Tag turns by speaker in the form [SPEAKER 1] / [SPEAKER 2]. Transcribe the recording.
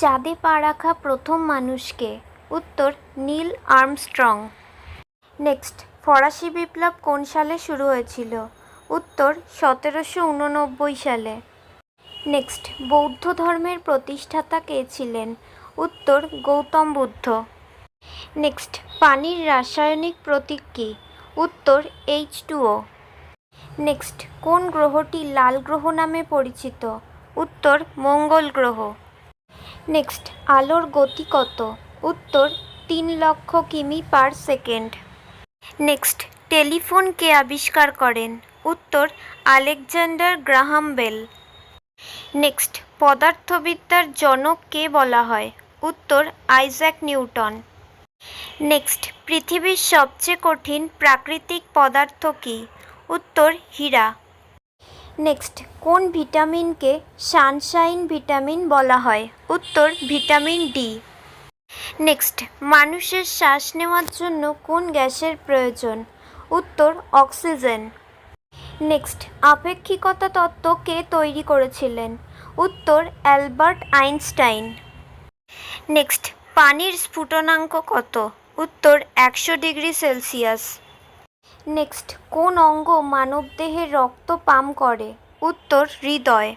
[SPEAKER 1] চাঁদে পা রাখা প্রথম মানুষকে? উত্তর নীল আর্মস্ট্রং। নেক্সট, ফরাসি বিপ্লব কোন সালে শুরু হয়েছিল? উত্তর 1789 সালে। নেক্সট, বৌদ্ধ ধর্মের প্রতিষ্ঠাতা কে ছিলেন? উত্তর গৌতম বুদ্ধ। নেক্সট, পানির রাসায়নিক প্রতীক কী? উত্তর H2O। নেক্সট, কোন গ্রহটি লাল গ্রহ নামে পরিচিত? উত্তর মঙ্গল গ্রহ। নেক্সট, আলোর গতি কত? উত্তর 3,00,000 কিমি/সেকেন্ড। নেক্সট, টেলিফোন কে আবিষ্কার করেন? উত্তর আলেকজান্ডার গ্রাহাম বেল। নেক্সট, পদার্থবিদ্যার জনক কে বলা হয়? উত্তর আইজ্যাক নিউটন। নেক্সট, পৃথিবীর সবচেয়ে কঠিন প্রাকৃতিক পদার্থ কী? উত্তর হীরা। নেক্সট, কোন ভিটামিনকে সানশাইন ভিটামিন বলা হয়? উত্তর ভিটামিন ডি। নেক্সট, মানুষের শ্বাস নেওয়ার জন্য কোন গ্যাসের প্রয়োজন? উত্তর অক্সিজেন। নেক্সট, আপেক্ষিকতা তত্ত্ব কে তৈরি করেছিলেন? উত্তর অ্যালবার্ট আইনস্টাইন। নেক্সট, পানির স্ফুটনাঙ্ক কত? উত্তর 100°C। নেক্সট, কোন অঙ্গ মানবদেহে রক্ত পাম্প করে? উত্তর হৃদয়।